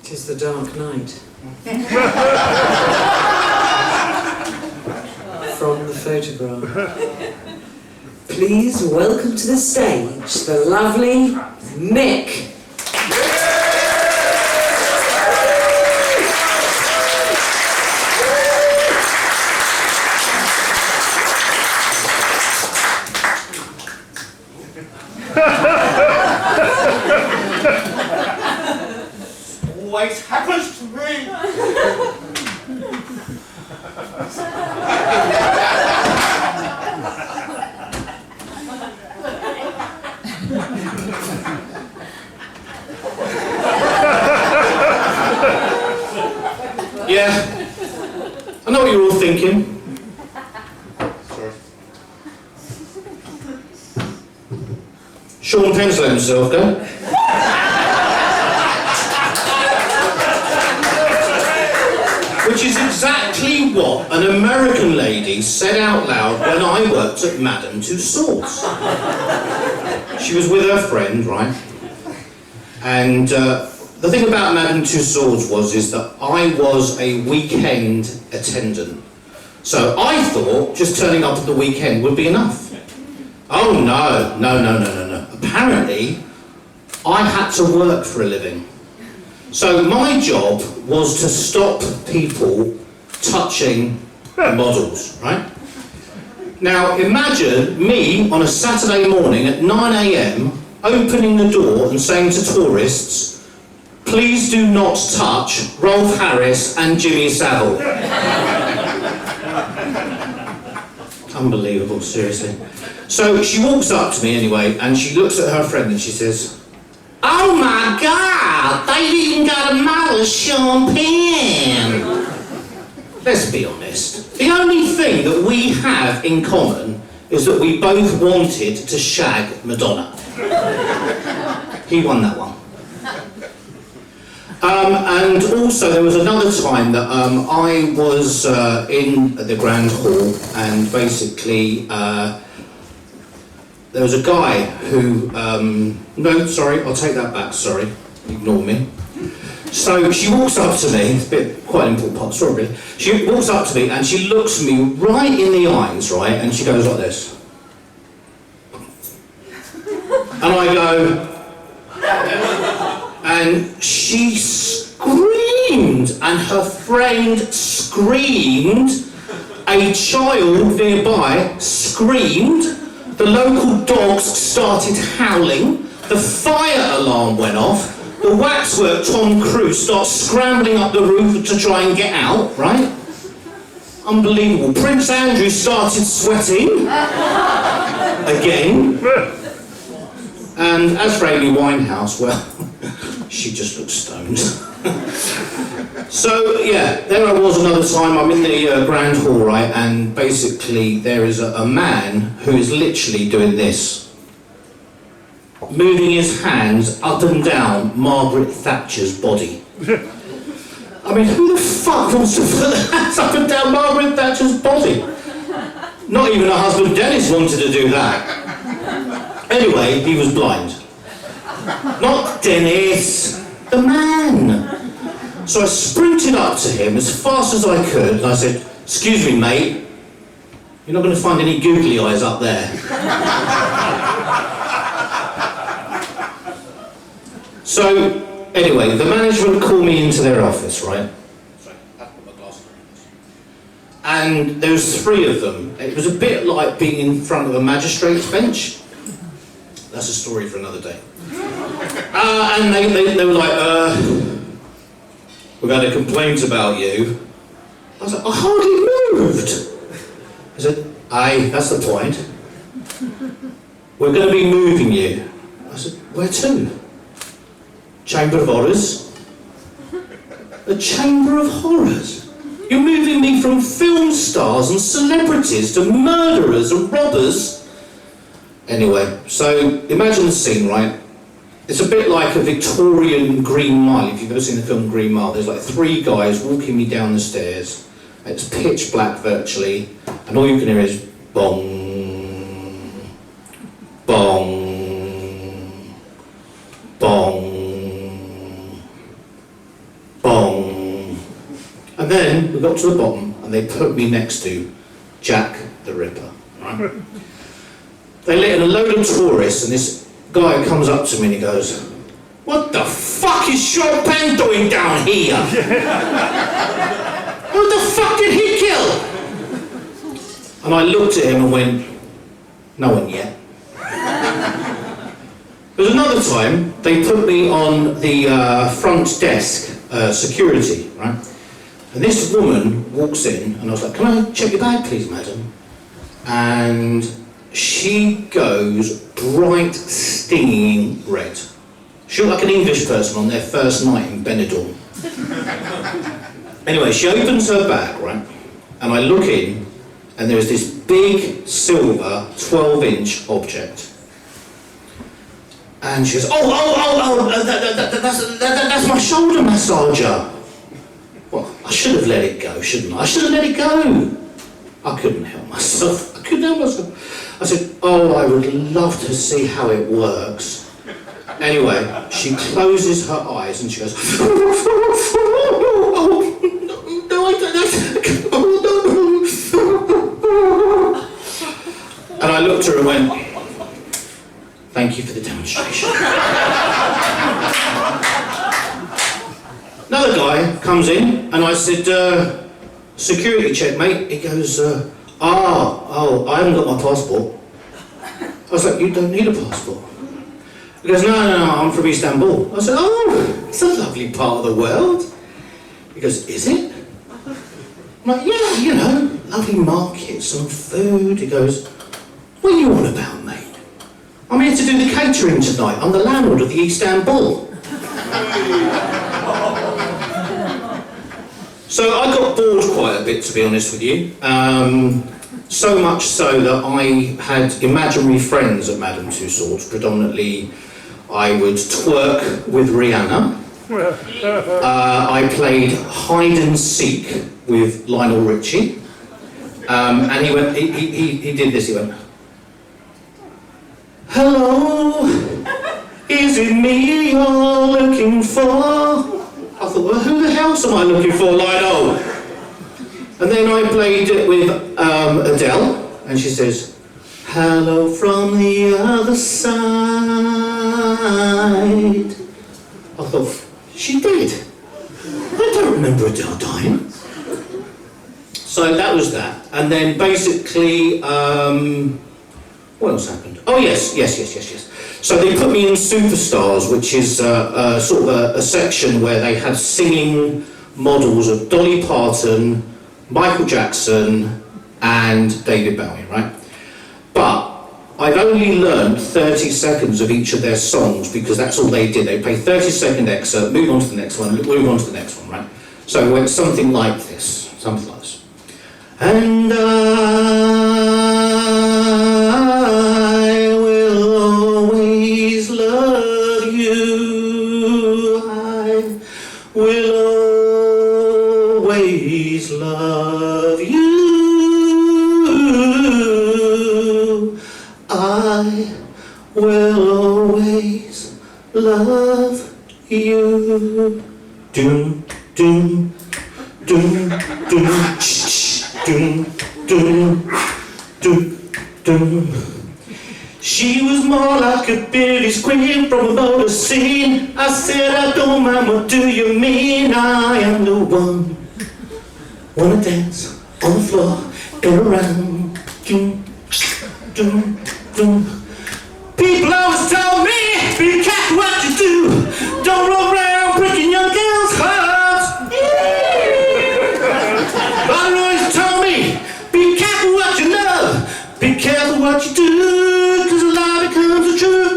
'Tis the Dark Knight. From the photograph. Please welcome to the stage the lovely Mick. Always happens to me. Yeah, I know what you're all thinking. Sorry. Sean Penn's let himself go. Which is exactly what an American lady said out loud when I worked at Madame Tussauds. She was with her friend, right? And the thing about Madame Tussauds is that I was a weekend attendant. So I thought just turning up at the weekend would be enough. Oh no. Apparently, I had to work for a living. So my job was to stop people touching models, right? Now imagine me on a Saturday morning at 9 AM opening the door and saying to tourists, please do not touch Rolf Harris and Jimmy Savile. Unbelievable, seriously. So she walks up to me anyway and she looks at her friend and she says, oh my God, they've even got a model of Sean Penn. Let's be honest, the only thing that we have in common is that we both wanted to shag Madonna. He won that one. And also there was another time that I was in the Grand Hall and basically there was a guy who, no, sorry, I'll take that back, sorry, ignore me. So she walks up to me, it's quite an important part of the story really. She walks up to me and she looks me right in the eyes, right, and she goes like this. And I go, and she screamed, and her friend screamed, a child nearby screamed, the local dogs started howling, the fire alarm went off, the waxwork Tom Cruise starts scrambling up the roof to try and get out, right? Unbelievable. Prince Andrew started sweating, again. And as for Amy Winehouse, well, she just looks stoned. So, yeah, there I was another time, I'm in the Grand Hall, right, and basically there is a man who is literally doing this. Moving his hands up and down Margaret Thatcher's body. I mean, who the fuck wants to put their hands up and down Margaret Thatcher's body? Not even her husband Dennis wanted to do that. Anyway, he was blind. Not Dennis, the man. So I sprinted up to him as fast as I could and I said, excuse me mate, you're not going to find any googly eyes up there. So, anyway, the management called me into their office, right? Sorry, I have to put my glasses on. And there was 3 of them. It was a bit like being in front of a magistrate's bench. That's a story for another day. And they were like, we've had a complaint about you. I was like, I hardly moved. I said, aye, that's the point. We're going to be moving you. I said, where to? Chamber of Horrors? A Chamber of Horrors? You're moving me from film stars and celebrities to murderers and robbers? Anyway, so imagine the scene, right? It's a bit like a Victorian Green Mile. If you've ever seen the film Green Mile, there's like 3 guys walking me down the stairs. It's pitch black virtually, and all you can hear is bong, bong, bong, then we got to the bottom and they put me next to Jack the Ripper. Right? They let in a load of tourists and this guy comes up to me and he goes, "What the fuck is Chopin doing down here? What the fuck did he kill?" And I looked at him and went, "No one yet." There was another time, they put me on the front desk, security, right? And this woman walks in, and I was like, "Can I check your bag, please, madam?" And she goes bright, stinging red. She looked like an English person on their first night in Benidorm. Anyway, she opens her bag, right? And I look in, and there's this big silver 12-inch object. And she goes, that's my shoulder massager. Well, I should have let it go, shouldn't I? I should have let it go. I couldn't help myself. I said, I would love to see how it works. Anyway, she closes her eyes and she goes, and I looked at her and went, "Thank you for the demonstration." Another guy comes in and I said, "Security check, mate." He goes, I haven't got my passport." I was like, "You don't need a passport." He goes, no, I'm from Istanbul." I said, "Oh, it's a lovely part of the world." He goes, "Is it?" I'm like, "Yeah, you know, lovely markets and food." He goes, "What are you on about, mate? I'm here to do the catering tonight. I'm the landlord of the Istanbul." So I got bored quite a bit, to be honest with you. So much so that I had imaginary friends at Madame Tussauds. Predominantly, I would twerk with Rihanna. I played hide and seek with Lionel Richie. And he went, he did this, he went, "Hello, is it me you're looking for?" I thought, well, who the hell am I looking for, Lionel? And then I played it with Adele, and she says, "Hello from the other side." I thought, she did. I don't remember Adele dying. So that was that. And then basically, what else happened? Oh yes. So they put me in Superstars, which is sort of a section where they had singing models of Dolly Parton, Michael Jackson and David Bowie, right? But I've only learned 30 seconds of each of their songs because that's all they did. They play 30-second excerpt, move on to the next one, move on to the next one, right? So it went something like this, And I will always love you. I will always love you. I will always love you. Doom, doom, doom, doom, doom, doom, doom, doom. She was more like a British queen from a motor scene. I said, "I don't mind, what do you mean? I am the one. Wanna dance on the floor, get around. Doom, doom, doom. People always tell me, be careful what you do. Don't run around breaking young girls' hearts. Mother always told me, be careful what you know. Be careful what you do, cause a lie becomes a truth.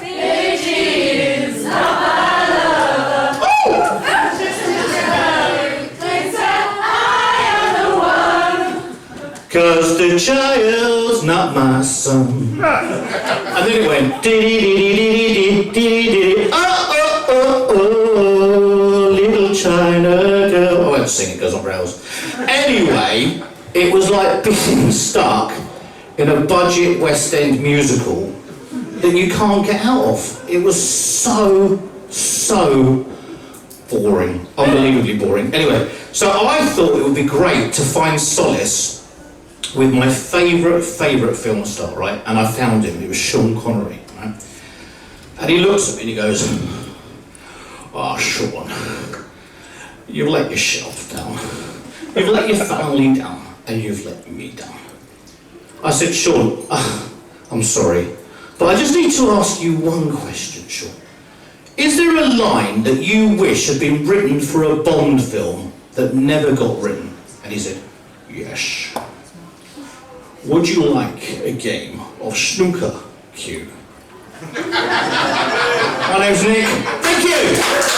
Bitches, not my lover. Just a joke. Thinks that I am the one. Cause the child's not my son. And then it went dee-dee-dee-dee-dee-dee-dee-dee. Oh, little China girl. I won't sing it, goes on rails. Anyway, it was like being stuck in a budget West End musical that you can't get out of. It was so boring, unbelievably boring. Anyway, so I thought it would be great to find solace with my favourite film star, right? And I found him. It was Sean Connery, right? And he looks at me and he goes, "Ah, Sean, you've let yourself down. You've let your family down, and you've let me down." I said, "Sean, I'm sorry, but I just need to ask you one question, Sean. Is there a line that you wish had been written for a Bond film that never got written?" And he said, "Yes. Would you like a game of snooker, Q?" My name's Nick. Thank you.